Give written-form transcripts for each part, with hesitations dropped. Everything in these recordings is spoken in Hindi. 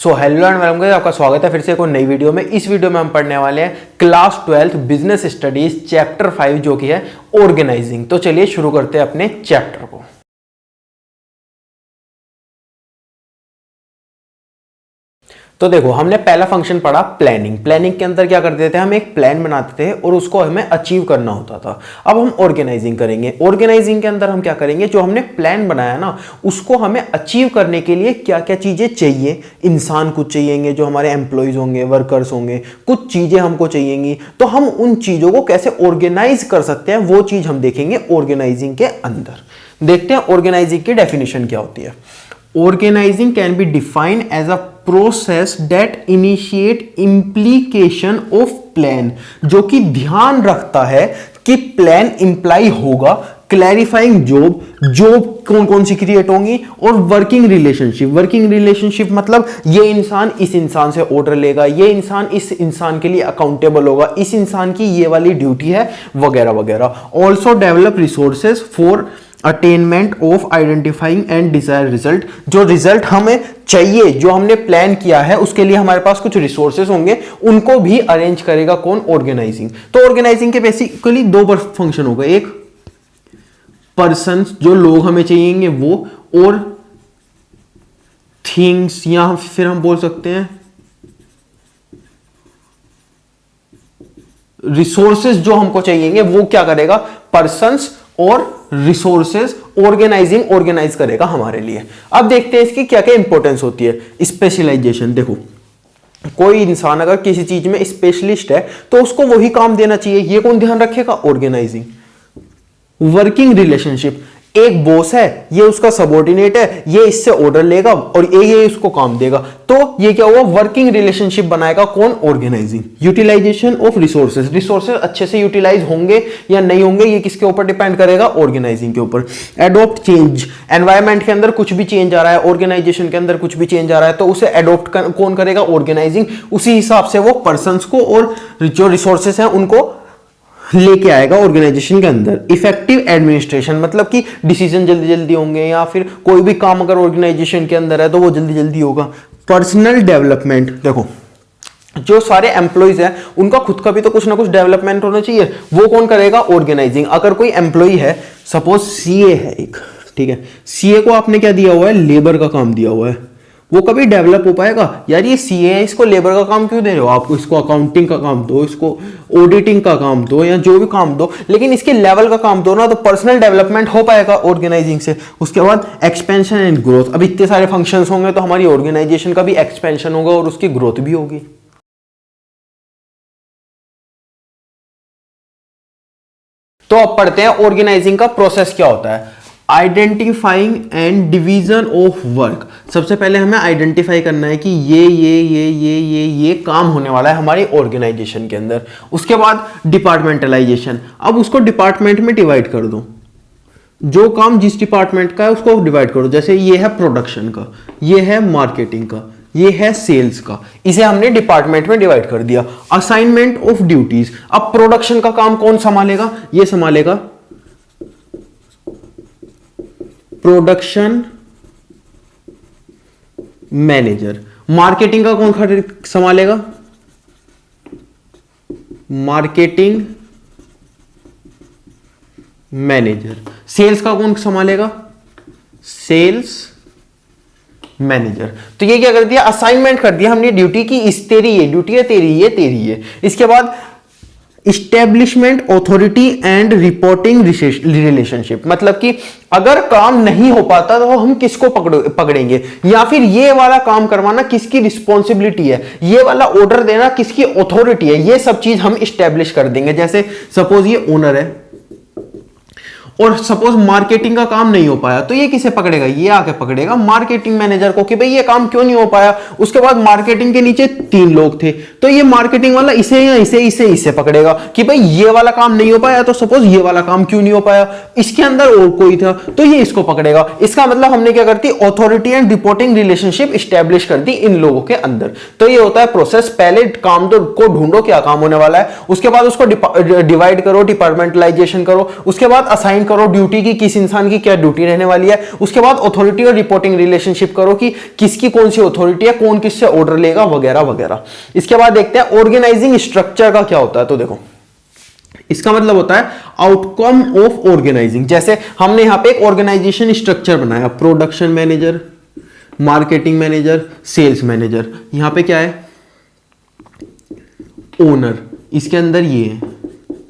सो हेलो एंड वेलकम, आपका स्वागत है फिर से एक नई वीडियो में। इस वीडियो में हम पढ़ने वाले हैं क्लास 12 बिजनेस स्टडीज चैप्टर 5 जो कि है ऑर्गेनाइजिंग। तो चलिए शुरू करते हैं अपने चैप्टर को। तो देखो, हमने पहला फंक्शन पढ़ा प्लानिंग। प्लानिंग के अंदर क्या करते थे, हम एक प्लान बनाते थे और उसको हमें अचीव करना होता था। अब हम ऑर्गेनाइजिंग करेंगे। ऑर्गेनाइजिंग के अंदर हम क्या करेंगे, जो हमने प्लान बनाया ना उसको हमें अचीव करने के लिए क्या क्या चीजें चाहिए। इंसान कुछ चाहिएंगे, जो हमारे एम्प्लॉयज होंगे, वर्कर्स होंगे, कुछ चीजें हमको चाहिएंगी। तो हम उन चीजों को कैसे ऑर्गेनाइज कर सकते हैं वो चीज हम देखेंगे ऑर्गेनाइजिंग के अंदर। देखते हैं ऑर्गेनाइजिंग की डेफिनेशन क्या होती है। Organizing can be defined as a process that initiate implication of plan, जो कि ध्यान रखता है कि प्लान इंप्लाई होगा। क्लैरिफाइंग जॉब कौन कौन सी क्रिएट होंगी, और वर्किंग रिलेशनशिप मतलब ये इंसान इस इंसान से ऑर्डर लेगा, ये इंसान इस इंसान के लिए अकाउंटेबल होगा, इस इंसान की ये वाली ड्यूटी है, वगैरह वगैरह। Also develop resources for attainment of identifying and desire result, जो रिजल्ट हमें चाहिए, जो हमने प्लान किया है उसके लिए हमारे पास कुछ रिसोर्सेज होंगे, उनको भी अरेंज करेगा कौन, ऑर्गेनाइजिंग। तो ऑर्गेनाइजिंग के बेसिकली दो फंक्शन होगा, एक पर्सन जो लोग हमें चाहिएंगे वो, और थिंग्स, या फिर हम बोल सकते हैं रिसोर्सेज जो हमको चाहिएंगे वो क्या करेगा, पर्संस और रिसोर्सेज ऑर्गेनाइज करेगा हमारे लिए। अब देखते हैं इसकी क्या क्या इंपॉर्टेंस होती है। स्पेशलाइजेशन, देखो कोई इंसान अगर किसी चीज में स्पेशलिस्ट है तो उसको वही काम देना चाहिए, ये कौन ध्यान रखेगा, ऑर्गेनाइजिंग। वर्किंग रिलेशनशिप, एक बॉस है, ये उसका सबऑर्डिनेट है, ये इससे ऑर्डर लेगा और ये उसको काम देगा, तो ये क्या हुआ, वर्किंग रिलेशनशिप बनाएगा कौन, ऑर्गेनाइजिंग। यूटिलाइजेशन ऑफ रिसोर्सेज अच्छे से यूटिलाइज होंगे या नहीं होंगे, ये किसके ऊपर डिपेंड करेगा, ऑर्गेनाइजिंग के ऊपर। एडॉप्ट चेंज, एनवायरमेंट के अंदर कुछ भी चेंज आ रहा है, ऑर्गेनाइजेशन के अंदर कुछ भी चेंज आ रहा है, तो उसे एडॉप्ट कौन करेगा, ऑर्गेनाइजिंग। उसी हिसाब से वो पर्संस को और जो रिसोर्सेज हैं उनको लेके आएगा ऑर्गेनाइजेशन के अंदर। इफेक्टिव एडमिनिस्ट्रेशन, मतलब कि डिसीजन जल्दी जल्दी होंगे, या फिर कोई भी काम अगर ऑर्गेनाइजेशन के अंदर है तो वो जल्दी जल्दी होगा। पर्सनल डेवलपमेंट, देखो जो सारे एम्प्लॉइज हैं उनका खुद का भी तो कुछ ना कुछ डेवलपमेंट होना चाहिए, वो कौन करेगा, ऑर्गेनाइजिंग। अगर कोई एम्प्लॉय है, सपोज सीए है एक, ठीक है, सीए को आपने क्या दिया हुआ है, लेबर का काम दिया हुआ है, वो कभी डेवलप हो पाएगा, यार ये सीए है, इसको लेबर का काम क्यों दे रहे हो आप, इसको अकाउंटिंग का काम दो, इसको ऑडिटिंग का काम दो, या जो भी काम दो, लेकिन इसके लेवल का काम दो ना, तो पर्सनल डेवलपमेंट हो पाएगा ऑर्गेनाइजिंग से। उसके बाद एक्सपेंशन एंड ग्रोथ, अब इतने सारे फंक्शंस होंगे तो हमारी ऑर्गेनाइजेशन का भी एक्सपेंशन होगा और उसकी ग्रोथ भी होगी। तो अब पढ़ते हैं ऑर्गेनाइजिंग का प्रोसेस क्या होता है। Identifying and division of work, सबसे पहले हमें आइडेंटिफाई करना है कि ये काम होने वाला है हमारे ऑर्गेनाइजेशन के अंदर। उसके बाद डिपार्टमेंटलाइजेशन, अब उसको डिपार्टमेंट में डिवाइड कर दो, जो काम जिस डिपार्टमेंट का है उसको डिवाइड करो। जैसे ये है प्रोडक्शन का, ये है मार्केटिंग का, ये है सेल्स का, इसे हमने डिपार्टमेंट में डिवाइड कर दिया। असाइनमेंट ऑफ ड्यूटीज, अब प्रोडक्शन का काम कौन संभालेगा, ये संभालेगा प्रोडक्शन मैनेजर। मार्केटिंग का कौन संभालेगा, मार्केटिंग मैनेजर। सेल्स का कौन संभालेगा, सेल्स मैनेजर। तो ये क्या कर दिया, असाइनमेंट कर दिया हमने ड्यूटी की, इस तेरी ये ड्यूटी है, तेरी ये। इसके बाद establishment authority and reporting relationship, मतलब कि अगर काम नहीं हो पाता तो हम किसको पकड़ेंगे, या फिर ये वाला काम करवाना किसकी रिस्पॉन्सिबिलिटी है, ये वाला ऑर्डर देना किसकी अथॉरिटी है, ये सब चीज हम इस्टेब्लिश कर देंगे। जैसे सपोज ये ओनर है और सपोज मार्केटिंग का काम नहीं हो पाया, तो ये किसे पकड़ेगा, ये आके पकड़ेगा मार्केटिंग मैनेजर को कि भाई ये काम क्यों नहीं हो पाया। उसके बाद मार्केटिंग के नीचे 3 लोग थे, तो ये मार्केटिंग वाला इसे या इसे पकड़ेगा कि भाई ये वाला काम नहीं हो पाया, तो सपोज ये वाला काम क्यों नहीं हो पाया, इसके अंदर और कोई था तो ये इसको पकड़ेगा। इसका मतलब हमने क्या करती, authority and reporting relationship establish कर दी इन लोगों के अंदर। तो ये होता है प्रोसेस, पहले काम तो को ढूंढो क्या काम होने वाला है, उसके बाद उसको डिवाइड करो, डिपार्टमेंटलाइजेशन करो, उसके बाद असाइन करो ड्यूटी की, किस इंसान की क्या ड्यूटी रहने वाली है। उसके बाद अथॉरिटी और रिपोर्टिंग रिलेशनशिप करो कि किसकी कौन सी अथॉरिटी है, कौन किससे ऑर्डर लेगा वगैरह वगैरह। इसके बाद देखते हैं ऑर्गेनाइजिंग स्ट्रक्चर का क्या होता है। तो देखो इसका मतलब होता है आउटकम ऑफ ऑर्गेनाइजिंग। जैसे हमने यहां पे एक ऑर्गेनाइजेशन स्ट्रक्चर बनाया, production manager, marketing manager, sales manager. यहां पे क्या है, ओनर, इसके अंदर ये है,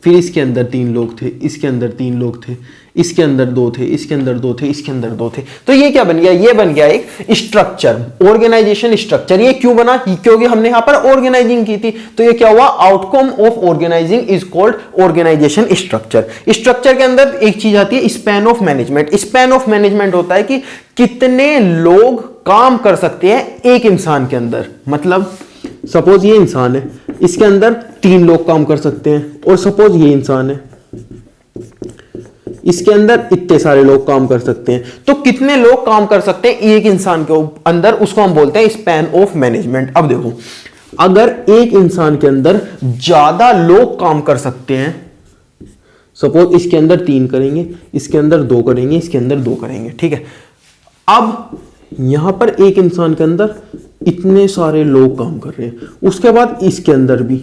फिर इसके अंदर 3 लोग थे, इसके अंदर 3 लोग थे, इसके अंदर 2 थे, इसके अंदर 2 थे, इसके अंदर 2 थे। तो ये क्या बन गया, ये बन गया एक स्ट्रक्चर, ऑर्गेनाइजेशन स्ट्रक्चर। ये क्यों बना, क्योंकि हमने यहां पर ऑर्गेनाइजिंग की थी। तो ये क्या हुआ, outcome of organising is called organisation structure. Structure के अंदर एक चीज आती है span of management. Span of management होता है कि कितने लोग काम कर सकते हैं एक इंसान के अंदर। मतलब सपोज ये इंसान है, इसके अंदर 3 लोग काम कर सकते हैं, और सपोज ये इंसान है, इसके अंदर इतने सारे लोग काम कर सकते हैं। तो कितने लोग काम कर सकते हैं एक इंसान के अंदर, उसको हम बोलते हैं स्पैन ऑफ मैनेजमेंट। अब देखो अगर एक इंसान के अंदर ज्यादा लोग काम कर सकते हैं, सपोज इसके अंदर 3 करेंगे, इसके अंदर 2 करेंगे, इसके अंदर 2 करेंगे, ठीक है। अब यहां पर एक इंसान के अंदर इतने सारे लोग काम कर रहे हैं, उसके बाद इसके अंदर भी,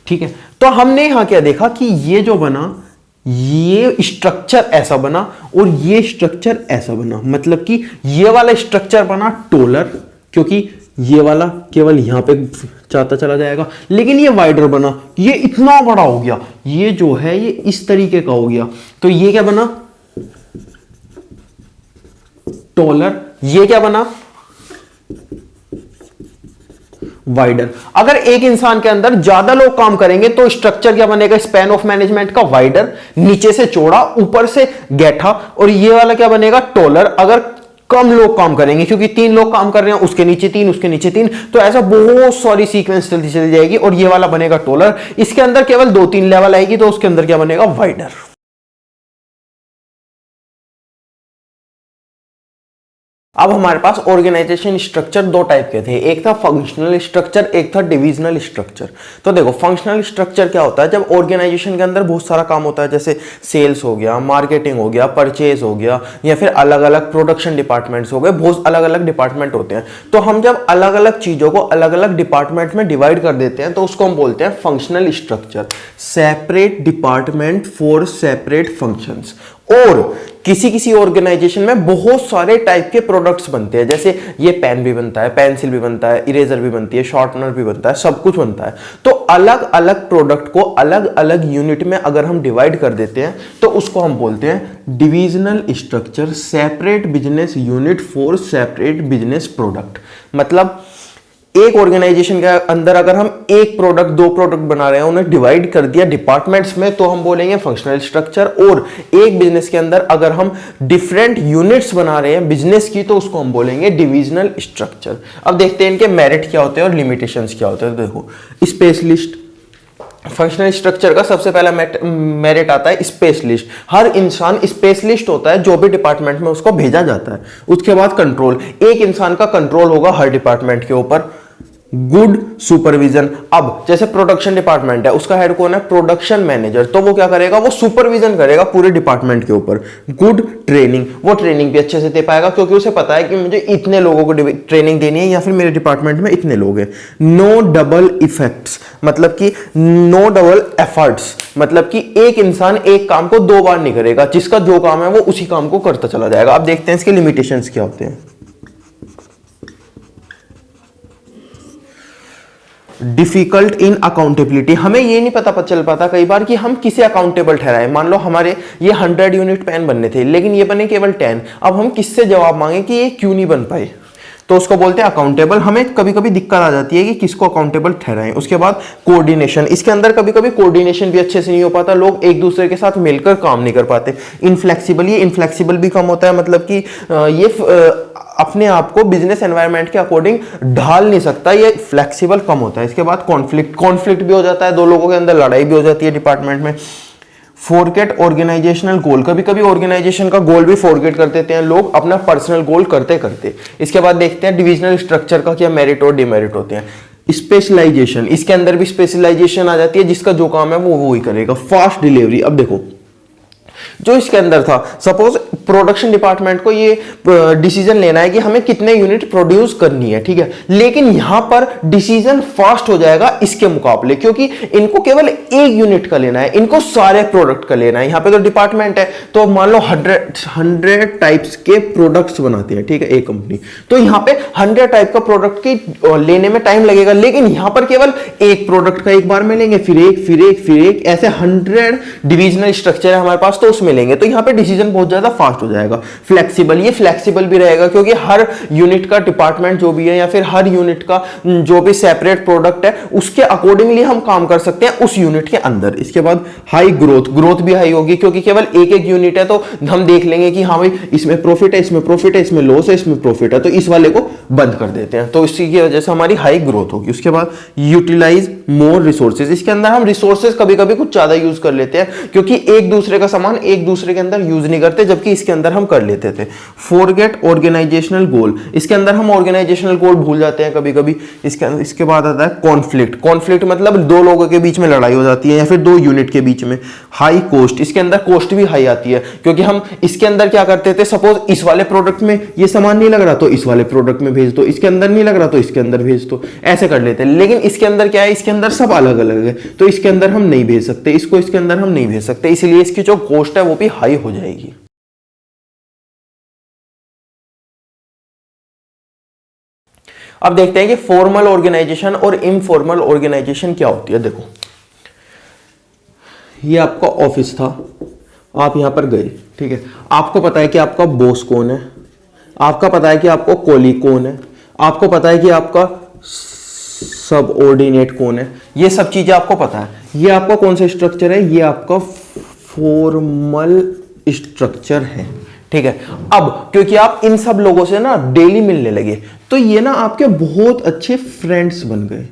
ठीक है। तो हमने यहां क्या देखा कि ये जो बना, ये स्ट्रक्चर ऐसा बना और ये स्ट्रक्चर ऐसा बना। मतलब कि ये वाला स्ट्रक्चर बना टोलर, क्योंकि ये वाला केवल यहां पे जाता चला जाएगा, लेकिन ये वाइडर बना, ये इतना बड़ा हो गया, ये जो है ये इस तरीके का हो गया। तो ये क्या बना, टोलर। ये क्या बना, वाइडर। अगर एक इंसान के अंदर ज्यादा लोग काम करेंगे तो स्ट्रक्चर क्या बनेगा, स्पैन ऑफ मैनेजमेंट का वाइडर, नीचे से चौड़ा, ऊपर से गैठा। और ये वाला क्या बनेगा, टोलर। अगर कम लोग काम करेंगे, क्योंकि 3 लोग काम कर रहे हैं, उसके नीचे 3, उसके नीचे 3, तो ऐसा बहुत सारी सीक्वेंस चलती चली जाएगी, और ये वाला बनेगा टोलर। इसके अंदर केवल 2-3 लेवल आएगी, तो उसके अंदर क्या बनेगा, वाइडर। अब हमारे पास ऑर्गेनाइजेशन स्ट्रक्चर 2 टाइप के थे, एक था फंक्शनल स्ट्रक्चर, एक था डिविजनल स्ट्रक्चर। तो देखो फंक्शनल स्ट्रक्चर क्या होता है, जब ऑर्गेनाइजेशन के अंदर बहुत सारा काम होता है, जैसे सेल्स हो गया, मार्केटिंग हो गया, परचेज हो गया, या फिर अलग अलग प्रोडक्शन डिपार्टमेंट्स हो गए, बहुत अलग अलग डिपार्टमेंट होते हैं। तो हम जब अलग अलग चीजों को अलग अलग डिपार्टमेंट में डिवाइड कर देते हैं, तो उसको हम बोलते हैं functional structure, separate department for separate functions. और किसी किसी ऑर्गेनाइजेशन में बहुत सारे टाइप के प्रोडक्ट्स बनते हैं, जैसे ये पेन भी बनता है, पेंसिल भी बनता है, इरेजर भी बनती है, शार्पनर भी बनता है, सब कुछ बनता है। तो अलग अलग प्रोडक्ट को अलग अलग यूनिट में अगर हम डिवाइड कर देते हैं, तो उसको हम बोलते हैं divisional structure, separate business unit for separate business product. मतलब एक ऑर्गेनाइजेशन के अंदर अगर हम एक प्रोडक्ट, 2 प्रोडक्ट बना रहे हैं, उन्हें डिवाइड कर दिया डिपार्टमेंट्स में, तो हम बोलेंगे फंक्शनल स्ट्रक्चर। और एक बिजनेस के अंदर अगर हम डिफरेंट यूनिट्स बना रहे हैं बिजनेस की, तो उसको हम बोलेंगे डिविजनल स्ट्रक्चर। अब देखते हैं इनके मेरिट क्या होते हैं और लिमिटेशंस क्या होते हैं। तो देखो स्पेशलिस्ट, फंक्शनल स्ट्रक्चर का सबसे पहला मेरिट आता है स्पेशलिस्ट। हर इंसान स्पेशलिस्ट होता है जो भी डिपार्टमेंट में उसको भेजा जाता है। उसके बाद कंट्रोल, एक इंसान का कंट्रोल होगा हर डिपार्टमेंट के ऊपर। गुड सुपरविजन, अब जैसे प्रोडक्शन डिपार्टमेंट है, उसका हेड कौन है, प्रोडक्शन मैनेजर, तो वो क्या करेगा, वो सुपरविजन करेगा पूरे डिपार्टमेंट के ऊपर। गुड ट्रेनिंग, वो ट्रेनिंग भी अच्छे से दे पाएगा, क्योंकि उसे पता है कि मुझे इतने लोगों को ट्रेनिंग देनी है, या फिर मेरे डिपार्टमेंट में इतने लोग हैं। नो डबल इफेक्ट्स, मतलब कि नो डबल एफर्ट्स, मतलब कि एक इंसान एक काम को 2 बार नहीं करेगा, जिसका जो काम है वो उसी काम को करता चला जाएगा। अब देखते हैं इसके लिमिटेशंस क्या होते हैं। डिफिकल्ट इन अकाउंटेबिलिटी, हमें ये नहीं पता चल पाता कई बार कि हम किसे अकाउंटेबल ठहराएं। मान लो हमारे ये 100 यूनिट पेन बनने थे, लेकिन ये बने केवल 10। अब हम किससे जवाब मांगे कि ये क्यों नहीं बन पाए, तो उसको बोलते हैं अकाउंटेबल। हमें कभी कभी दिक्कत आ जाती है कि किसको अकाउंटेबल ठहराएं। उसके बाद कोऑर्डिनेशन, इसके अंदर कभी कभी कोऑर्डिनेशन भी अच्छे से नहीं हो पाता, लोग एक दूसरे के साथ मिलकर काम नहीं कर पाते। इनफ्लेक्सिबल, ये इनफ्लेक्सिबल भी कम होता है, मतलब कि ये अपने आप को बिजनेस एनवायरनमेंट के अकॉर्डिंग ढाल नहीं सकता, ये फ्लेक्सिबल कम होता है। इसके बाद कॉन्फ्लिक्ट भी हो जाता है, 2 लोगों के अंदर लड़ाई भी हो जाती है डिपार्टमेंट में। फॉरगेट ऑर्गेनाइजेशनल गोल, कभी कभी ऑर्गेनाइजेशन का गोल भी फॉरगेट कर देते हैं लोग अपना पर्सनल गोल करते करते। इसके बाद देखते हैं डिविजनल स्ट्रक्चर का क्या मेरिट और डिमेरिट होते हैं। स्पेशलाइजेशन, इसके अंदर भी स्पेशलाइजेशन आ जाती है, जिसका जो काम है वो ही करेगा। फास्ट डिलीवरी, अब देखो जो इसके अंदर था, सपोज प्रोडक्शन डिपार्टमेंट को ये डिसीजन लेना है कि हमें कितने यूनिट प्रोड्यूस करनी है, ठीक है, लेकिन यहां पर डिसीजन फास्ट हो जाएगा इसके मुकाबले, क्योंकि इनको केवल एक यूनिट का लेना है, इनको सारे प्रोडक्ट का लेना है। यहां पे तो डिपार्टमेंट है, तो मान लो 100 टाइप्स के प्रोडक्ट्स बनाते हैं, ठीक है, एक कंपनी, तो यहां पे 100 टाइप का प्रोडक्ट की लेने में टाइम लगेगा, लेकिन यहां पर केवल एक प्रोडक्ट का एक बार में लेंगे, फिर एक, ऐसे 100 डिविजनल स्ट्रक्चर है हमारे पास, तो उसमें लेंगे, तो यहां पे डिसीजन बहुत ज्यादा फास्ट हो जाएगा। फ्लेक्सिबल, ये फ्लेक्सिबल भी रहेगा, क्योंकि हर यूनिट का डिपार्टमेंट जो भी है या फिर हर यूनिट का जो भी सेपरेट प्रोडक्ट है उसके अकॉर्डिंगली हम काम कर सकते हैं उस यूनिट के अंदर। इसके बाद हाई ग्रोथ भी हाई होगी, क्योंकि केवल एक यूनिट है, तो हम देख लेंगे कि हाँ भाई इसमें प्रॉफिट है, इसमें प्रॉफिट है, इसमें लॉस है, इसमें प्रॉफिट है, तो इस वाले को बंद कर देते हैं, तो इसी की वजह से हमारी हाई ग्रोथ होगी। उसके बाद यूटिलाइज मोर रिसोर्सेज, इसके अंदर हम रिसोर्सेज कभी कभी कुछ ज्यादा यूज कर लेते हैं, क्योंकि एक दूसरे का सामान एक दूसरे के अंदर यूज नहीं करते, जबकि इसके अंदर हम कर लेते थे। फॉरगेट ऑर्गेनाइजेशनल गोल, इसके अंदर हम ऑर्गेनाइजेशनल गोल भूल जाते हैं कभी कभी। इसके बाद आता है कॉन्फ्लिक्ट मतलब दो लोगों के बीच में लड़ाई हो जाती है या फिर दो यूनिट के बीच में। हाई कॉस्ट, इसके अंदर कॉस्ट भी हाई आती है, क्योंकि हम इसके अंदर क्या करते थे, सपोज इस वाले प्रोडक्ट में ये सामान नहीं लग रहा तो इस वाले प्रोडक्ट में भेज दो, इसके अंदर नहीं लग रहा तो इसके अंदर भेज दो, ऐसे कर लेते हैं। लेकिन इसके अंदर क्या है, इसके अंदर सब अलग अलग है, तो इसके अंदर हम नहीं भेज सकते, इसको इसके अंदर हम नहीं भेज सकते, इसलिए इसकी जो कॉस्ट है वो भी हाई हो जाएगी। अब देखते हैं कि फॉर्मल ऑर्गेनाइजेशन और इनफॉर्मल ऑर्गेनाइजेशन क्या होती है। देखो ये आपका ऑफिस था, आप यहां पर गए, ठीक है, आपको पता है कि आपका बॉस कौन है, आपका पता है कि आपको कॉलीग कौन है, आपको पता है कि आपका सबऑर्डिनेट कौन है, ये सब चीजें आपको पता है। ये आपका कौन सा स्ट्रक्चर है, ये आपका फॉर्मल स्ट्रक्चर है, ठीक है। अब क्योंकि आप इन सब लोगों से ना डेली मिलने लगे, तो ये ना आपके बहुत अच्छे फ्रेंड्स बन गए,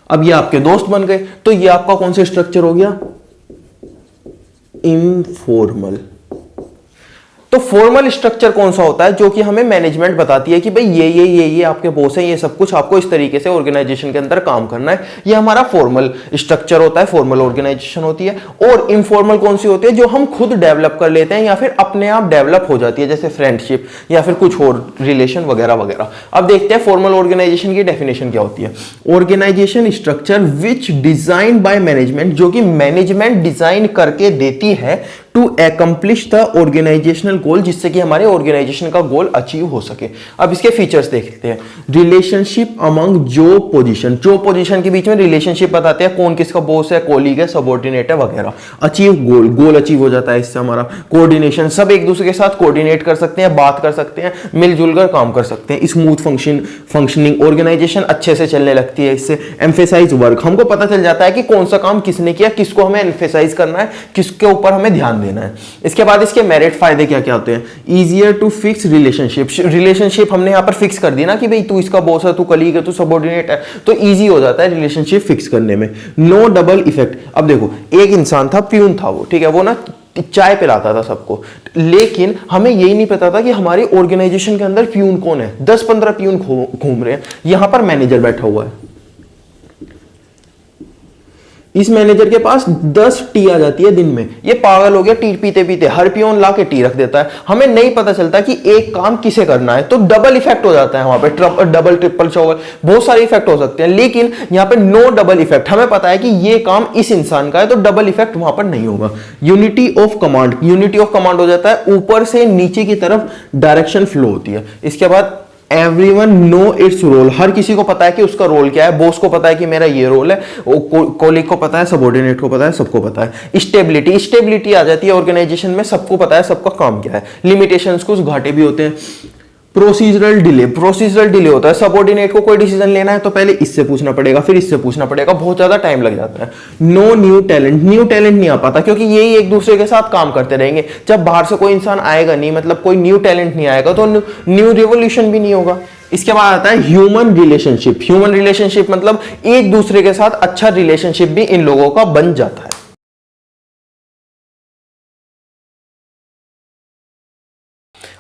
अब ये आपके दोस्त बन गए, तो ये आपका कौन सा स्ट्रक्चर हो गया, इनफॉर्मल। तो फॉर्मल स्ट्रक्चर कौन सा होता है, जो कि हमें मैनेजमेंट बताती है कि भाई ये आपके बॉस हैं, ये सब कुछ आपको इस तरीके से ऑर्गेनाइजेशन के अंदर काम करना है, ये हमारा फॉर्मल स्ट्रक्चर होता है, फॉर्मल ऑर्गेनाइजेशन होती है। और इनफॉर्मल कौन सी होती है, जो हम खुद डेवलप कर लेते हैं या फिर अपने आप डेवलप हो जाती है, जैसे फ्रेंडशिप या फिर कुछ और रिलेशन वगैरह वगैरह। अब देखते हैं फॉर्मल ऑर्गेनाइजेशन की डेफिनेशन क्या होती है। Organisation structure which design by management, जो कि मैनेजमेंट डिजाइन करके देती है to accomplish the organisational goal, जिससे कि हमारे ऑर्गेनाइजेशन का गोल अचीव हो सके। अब इसके फीचर्स देखते हैं। रिलेशनशिप अमंग जो पोजीशन के बीच में रिलेशनशिप बताते हैं, कौन किसका बॉस है, कॉलीग है, सबऑर्डिनेट है वगैरह। अचीव गोल अचीव हो जाता है इससे हमारा। कोऑर्डिनेशन, सब एक दूसरे के साथ कोऑर्डिनेट कर सकते हैं, बात कर सकते हैं, मिलजुल कर काम कर सकते हैं। स्मूथ फंक्शनिंग, ऑर्गेनाइजेशन अच्छे से चलने लगती है इससे। एम्फेसाइज वर्क, हमको पता चल जाता है कि कौन सा काम किसने किया, किसको हमें एम्फेसाइज करना है, किसके ऊपर हमें ध्यान देना है। इसके बाद इसके मेरिट फायदे क्या क्या होते हैं। इजियर टू फिक्स रिलेशनशिप हमने यहां पर फिक्स कर दी ना कि भाई तू इसका बॉस है, तू कलीग है, तू सबऑर्डिनेट है, तो इजी हो जाता है रिलेशनशिप फिक्स करने में। नो डबल इफेक्ट, अब देखो एक इंसान था, प्यून था वो, ठीक है, वो ना चाय पिलाता था सबको, लेकिन हमें यही नहीं पता था कि हमारे ऑर्गेनाइजेशन के अंदर प्यून कौन है। 10-15 प्यून घूम रहे हैं, यहां पर मैनेजर बैठा हुआ है, इस मैनेजर के पास 10 टी आ जाती है दिन में, ये पागल हो गया, टी पीते पीते हर पियोन ला के टी रख देता है। हमें नहीं पता चलता कि एक काम किसे करना है, तो डबल इफेक्ट हो जाता है वहां पे, डबल ट्रिपल चौबल बहुत सारे इफेक्ट हो सकते हैं। लेकिन यहां पे नो डबल इफेक्ट, हमें पता है कि ये काम इस इंसान का है, तो डबल इफेक्ट वहां पर नहीं होगा। यूनिटी ऑफ कमांड हो जाता है, ऊपर से नीचे की तरफ डायरेक्शन फ्लो होती है। इसके बाद एवरीवन नो इट्स रोल, हर किसी को पता है कि उसका रोल क्या है। बॉस को पता है कि मेरा ये रोल है, कॉलीग को पता है, सबऑर्डिनेट को पता है, सबको पता है। स्टेबिलिटी आ जाती है ऑर्गेनाइजेशन में, सबको पता है सबका काम क्या है। लिमिटेशंस, कुछ घाटे भी होते हैं। प्रोसीजरल डिले होता है, सबऑर्डिनेट को कोई डिसीजन लेना है तो पहले इससे पूछना पड़ेगा, फिर इससे पूछना पड़ेगा, बहुत ज्यादा टाइम लग जाता है। नो न्यू टैलेंट नहीं आ पाता, क्योंकि यही एक दूसरे के साथ काम करते रहेंगे। जब बाहर से कोई इंसान आएगा नहीं, मतलब कोई न्यू टैलेंट नहीं आएगा, तो न्यू रिवोल्यूशन भी नहीं होगा। इसके बाद आता है ह्यूमन रिलेशनशिप मतलब एक दूसरे के साथ अच्छा रिलेशनशिप भी इन लोगों का बन जाता है।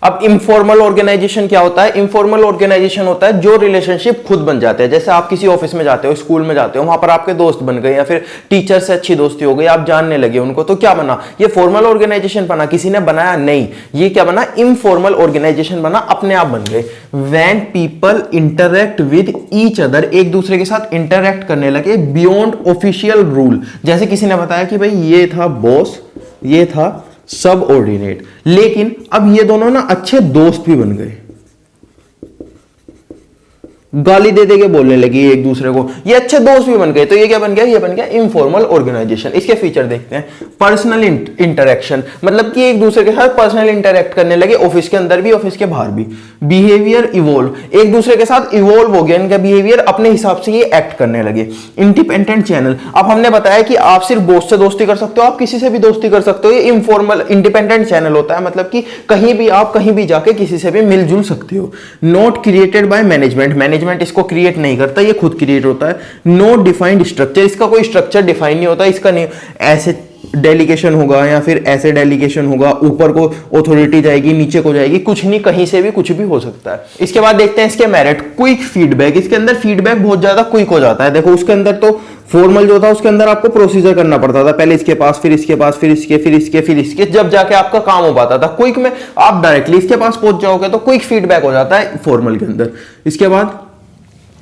अब इनफॉर्मल ऑर्गेनाइजेशन क्या होता है? इनफॉर्मल ऑर्गेनाइजेशन होता है जो रिलेशनशिप खुद बन जाते हैं। जैसे आप किसी ऑफिस में जाते हो, स्कूल में जाते हो, वहां पर आपके दोस्त बन गए या फिर टीचर से अच्छी दोस्ती हो गई, आप जानने लगे उनको, तो क्या बना? ये फॉर्मल ऑर्गेनाइजेशन बना, किसी ने बनाया नहीं। ये क्या बना? इनफॉर्मल ऑर्गेनाइजेशन बना, अपने आप बन गए। When people interact with each other, एक दूसरे के साथ इंटरैक्ट करने लगे बियॉन्ड ऑफिशियल रूल। जैसे किसी ने बताया कि भाई ये था बॉस, ये था सबऑर्डिनेट, लेकिन अब ये दोनों ना अच्छे दोस्त भी बन गए, गाली दे दे के बोलने लगी एक दूसरे को, ये अच्छे दोस्त भी बन गए। तो ये क्या बन गया? ये बन गया इनफॉर्मल ऑर्गेनाइजेशन। इसके फीचर देखते हैं। पर्सनल इंटरेक्शन, मतलब कि एक दूसरे के साथ पर्सनल इंटरेक्ट करने लगे, ऑफिस के अंदर भी, ऑफिस के बाहर भी। बिहेवियर इवोल्व, एक दूसरे के साथ इवोल्व हो गया इनका बिहेवियर, अपने हिसाब से ये एक्ट करने लगे। इंडिपेंडेंट चैनल, अब हमने बताया कि आप सिर्फ बॉस से दोस्ती कर सकते हो, आप किसी से भी दोस्ती कर सकते हो। ये इनफॉर्मल इंडिपेंडेंट चैनल होता है, मतलब कि कहीं भी आप कहीं भी जाके किसी से भी मिलजुल सकते हो। Not created by management, management इसको क्रिएट नहीं करता, ये खुद क्रिएट होता है। नो डिफाइंड स्ट्रक्चर, इसका कोई स्ट्रक्चर डिफाइन नहीं होता, इसका नहीं ऐसे डेलीगेशन होगा या फिर ऐसे डेलीगेशन होगा, ऊपर को अथॉरिटी जाएगी, नीचे को जाएगी, कुछ नहीं, कहीं से भी कुछ भी हो सकता है। इसके बाद देखते हैं इसके मेरिट। क्विक फीडबैक, इसके अंदर फीडबैक बहुत ज्यादा क्विक हो जाता है। देखो उसके अंदर तो फॉर्मल जो था उसके अंदर आपको प्रोसीजर करना पड़ता था, पहले इसके पास, फिर इसके पास, फिर इसके, फिर इसके, फिर इसके, जब जाके आपका काम हो पाता था। क्विक में आप डायरेक्टली इसके पास पहुंच जाओगे तो क्विक फीडबैक हो जाता है फॉर्मल के अंदर। इसके बाद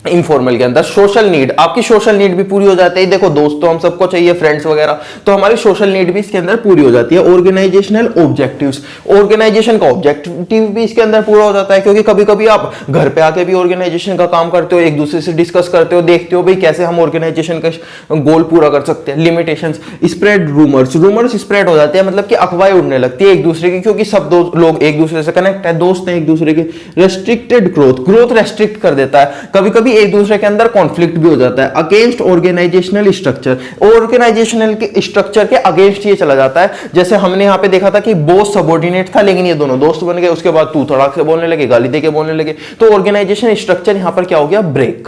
इनफॉर्मल के अंदर सोशल नीड, आपकी सोशल नीड भी पूरी हो जाती है। देखो दोस्त तो हम सबको चाहिए, फ्रेंड्स वगैरह, तो हमारी सोशल नीड भी इसके अंदर पूरी हो जाती है। ऑर्गेनाइजेशनल ऑब्जेक्टिव्स, ऑर्गेनाइजेशन का ऑब्जेक्टिव भी इसके अंदर पूरा हो जाता है, क्योंकि कभी कभी आप घर पे आके भी ऑर्गेनाइजेशन का काम करते हो, एक दूसरे से डिस्कस करते हो, देखते हो भाई कैसे हम ऑर्गेनाइजेशन का गोल पूरा कर सकते हैं। Limitations, spread rumours, rumours spread हो जाते हैं, मतलब कि अफवाहें उड़ने लगती है एक दूसरे की, क्योंकि सब लोग एक दूसरे से कनेक्ट है, दोस्त हैं एक दूसरे के। रेस्ट्रिक्टेड ग्रोथ, ग्रोथ रेस्ट्रिक्ट कर देता है, कभी कभी एक दूसरे के अंदर कॉन्फ्लिक्ट भी हो जाता है। अगेंस्ट ऑर्गेनाइजेशनल स्ट्रक्चर, ऑर्गेनाइजेशनल के स्ट्रक्चर के अगेंस्ट ये चला जाता है। जैसे हमने यहां पे देखा था कि बॉस सबऑर्डिनेट था, लेकिन ये दोनों दोस्त बन गए, उसके बाद तू तड़ाक से बोलने लगे, गाली दे के बोलने लगे, तो ऑर्गेनाइजेशन स्ट्रक्चर यहां पर क्या हो गया? ब्रेक।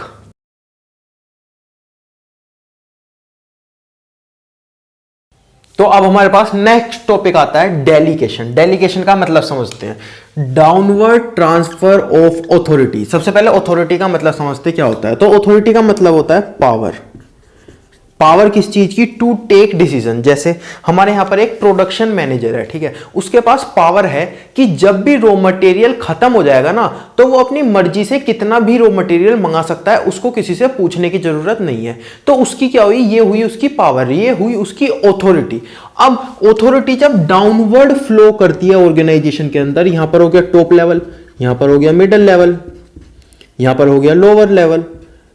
तो अब हमारे पास नेक्स्ट टॉपिक आता है डेलीगेशन। डेलीगेशन का मतलब समझते हैं, डाउनवर्ड ट्रांसफर ऑफ अथॉरिटी। सबसे पहले अथॉरिटी का मतलब समझते हैं क्या होता है। तो अथॉरिटी का मतलब होता है पावर। पावर किस चीज की? To take decision. जैसे हमारे यहां पर एक प्रोडक्शन मैनेजर है, ठीक है, उसके पास पावर है कि जब भी रॉ मटेरियल खत्म हो जाएगा ना, तो वो अपनी मर्जी से कितना भी रॉ मटेरियल मंगा सकता है, उसको किसी से पूछने की जरूरत नहीं है। तो उसकी क्या हुई? ये हुई उसकी पावर, ये हुई उसकी ऑथोरिटी। अब ऑथोरिटी जब डाउनवर्ड फ्लो करती है ऑर्गेनाइजेशन के अंदर, यहां पर हो गया टॉप लेवल, यहां पर हो गया मिडिल लेवल, यहां पर हो गया लोअर लेवल,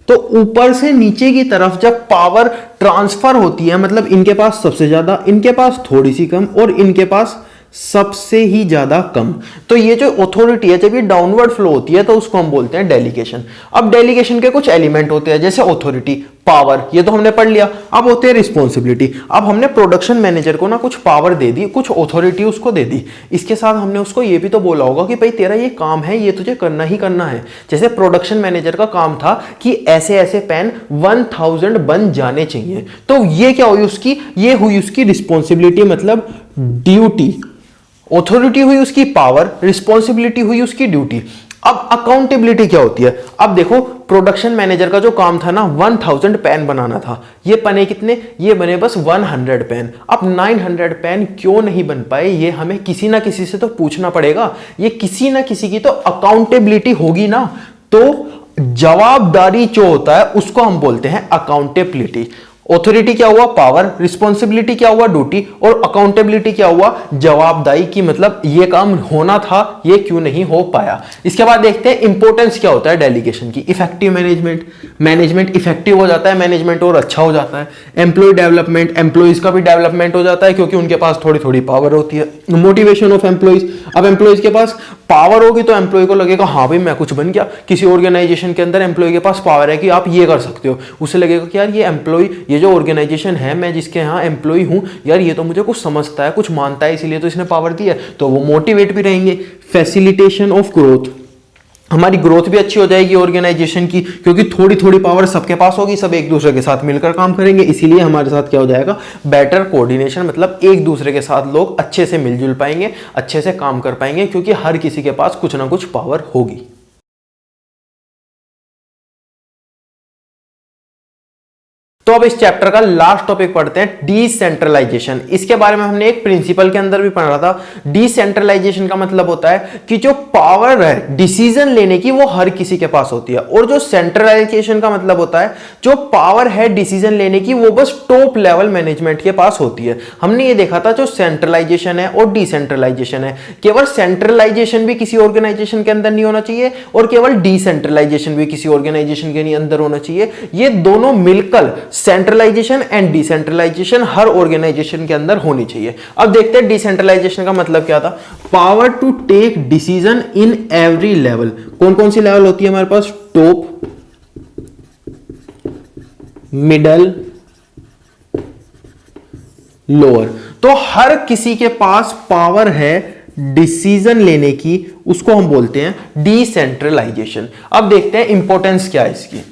तो ऊपर से नीचे की तरफ जब पावर ट्रांसफर होती है, मतलब इनके पास सबसे ज्यादा, इनके पास थोड़ी सी कम, और इनके पास सबसे ही ज्यादा कम, तो ये जो अथॉरिटी है जब ये डाउनवर्ड फ्लो होती है तो उसको हम बोलते हैं डेलीगेशन। अब डेलीगेशन के कुछ एलिमेंट होते हैं, जैसे अथॉरिटी, पावर, ये तो हमने पढ़ लिया। अब होते हैं रिस्पॉन्सिबिलिटी। अब हमने प्रोडक्शन मैनेजर को ना कुछ पावर दे दी, कुछ अथॉरिटी उसको दे दी, इसके साथ हमने उसको ये भी तो बोला होगा कि भाई तेरा ये काम है, ये तुझे करना ही करना है। जैसे प्रोडक्शन मैनेजर का काम था कि ऐसे ऐसे पेन 1000 बन जाने चाहिए, तो ये क्या हुई उसकी? ये हुई उसकी रिस्पॉन्सिबिलिटी, मतलब ड्यूटी। ऑथोरिटी हुई उसकी पावर, रिस्पॉन्सिबिलिटी हुई उसकी ड्यूटी। अब अकाउंटेबिलिटी क्या होती है? अब देखो प्रोडक्शन मैनेजर का जो काम था ना, 1000 पेन बनाना था, ये बने कितने? ये बने बस 100 पेन। अब 900 पेन क्यों नहीं बन पाए, ये हमें किसी ना किसी से तो पूछना पड़ेगा। ये किसी ना किसी की तो अकाउंटेबिलिटी होगी ना, तो जवाबदारी जो होता है उसको हम बोलते हैं अकाउंटेबिलिटी। ऑथोरिटी क्या हुआ? पावर। रिस्पॉन्सिबिलिटी क्या हुआ? ड्यूटी। और अकाउंटेबिलिटी क्या हुआ? जवाबदारी की, मतलब ये काम होना था, ये क्यों नहीं हो पाया। इसके बाद देखते हैं इंपॉर्टेंस क्या होता है डेलीगेशन की। इफेक्टिव मैनेजमेंट, मैनेजमेंट इफेक्टिव हो जाता है, मैनेजमेंट और अच्छा हो जाता है। एम्प्लॉय डेवलपमेंट, एम्प्लॉयज का भी डेवलपमेंट हो जाता है क्योंकि उनके पास थोड़ी थोड़ी पावर होती है। मोटिवेशन ऑफ एम्प्लॉयज, अब एम्प्लॉयज के पास पावर होगी तो एम्प्लॉय को लगेगा हाँ भाई मैं कुछ बन गया। किसी ऑर्गेनाइजेशन के अंदर एम्प्लॉय के पास पावर है कि आप ये कर सकते हो, उसे लगेगा कि यार ये एम्प्लॉय, ये जो ऑर्गेनाइजेशन है, मैं जिसके यहाँ एम्प्लॉय हूँ, यार ये तो मुझे कुछ समझता है, कुछ मानता है, इसीलिए तो इसने पावर दी है, तो वो मोटिवेट भी रहेंगे। फैसिलिटेशन ऑफ ग्रोथ, हमारी ग्रोथ भी अच्छी हो जाएगी ऑर्गेनाइजेशन की, क्योंकि थोड़ी थोड़ी पावर सबके पास होगी, सब एक दूसरे के साथ मिलकर काम करेंगे, इसीलिए हमारे साथ क्या हो जाएगा, बेटर कोऑर्डिनेशन, मतलब एक दूसरे के साथ लोग अच्छे से मिलजुल पाएंगे, अच्छे से काम कर पाएंगे, क्योंकि हर किसी के पास कुछ ना कुछ पावर होगी। तो अब इस चैप्टर का लास्ट टॉपिक पढ़ते हैं, डिसेंट्रलाइजेशन। इसके बारे में हमने एक प्रिंसिपल के अंदर भी पढ़ा था। डिसेंट्रलाइजेशन का मतलब होता है कि जो पावर है डिसीजन लेने की वो हर किसी के पास होती है, और जो सेंट्रलाइजेशन का मतलब होता है जो पावर है डिसीजन लेने की वो बस टॉप लेवल मैनेजमेंट के पास होती है। हमने ये देखा था जो सेंट्रलाइजेशन है और डिसेंट्रलाइजेशन है, केवल सेंट्रलाइजेशन भी किसी ऑर्गेनाइजेशन के अंदर नहीं होना चाहिए और केवल डिसेंट्रलाइजेशन भी किसी ऑर्गेनाइजेशन के अंदर होना चाहिए। ये दोनों मिलकर सेंट्रलाइजेशन एंड डिसेंट्रलाइजेशन हर ऑर्गेनाइजेशन के अंदर होनी चाहिए। अब देखते हैं डिसेंट्रलाइजेशन का मतलब क्या था। Power to take decision in every level. कौन कौन सी लेवल होती है हमारे पास, टॉप, मिडल, लोअर। तो हर किसी के पास पावर है डिसीजन लेने की, उसको हम बोलते हैं डिसेंट्रलाइजेशन। अब देखते हैं इंपॉर्टेंस क्या है इसकी।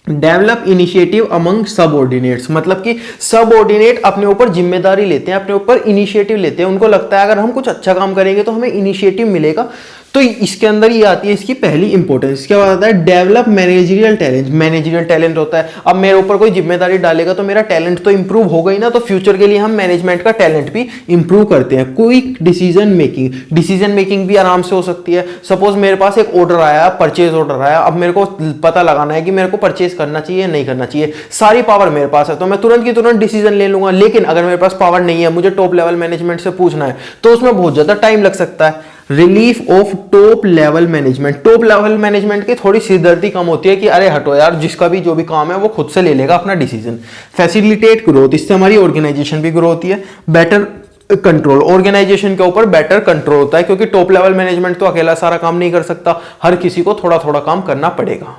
डेवलप इनिशिएटिव अमंग सबऑर्डिनेट्स, मतलब कि सबऑर्डिनेट अपने ऊपर जिम्मेदारी लेते हैं, अपने ऊपर इनिशिएटिव लेते हैं, उनको लगता है अगर हम कुछ अच्छा काम करेंगे तो हमें इनिशिएटिव मिलेगा। तो इसके अंदर ये आती है इसकी पहली इंपॉर्टेंस। क्या आता है, develop managerial talent. Managerial talent होता है, अब मेरे ऊपर कोई जिम्मेदारी डालेगा तो मेरा टैलेंट तो इंप्रूव होगा ही ना, तो फ्यूचर के लिए हम मैनेजमेंट का टैलेंट भी इंप्रूव करते हैं। Quick decision making, decision making भी आराम से हो सकती है। सपोज मेरे पास एक ऑर्डर आया, परचेज ऑर्डर आया, अब मेरे को पता लगाना है कि मेरे को परचेज करना चाहिए नहीं करना चाहिए, सारी पावर मेरे पास है, तो मैं तुरंत की तुरंत डिसीजन ले लूंगा। लेकिन अगर मेरे पास पावर नहीं है, मुझे टॉप लेवल मैनेजमेंट से पूछना है, तो उसमें बहुत ज्यादा टाइम लग सकता है। Relief of top level management, top level management की थोड़ी सिरदर्दी कम होती है कि अरे हटो यार, जिसका भी जो भी काम है वो खुद से ले लेगा अपना डिसीजन। फैसिलिटेट ग्रोथ, इससे हमारी ऑर्गेनाइजेशन भी ग्रो होती है। बेटर कंट्रोल, ऑर्गेनाइजेशन के ऊपर बेटर कंट्रोल होता है, क्योंकि टॉप लेवल मैनेजमेंट तो अकेला सारा काम नहीं कर सकता, हर किसी को थोड़ा थोड़ा काम करना पड़ेगा।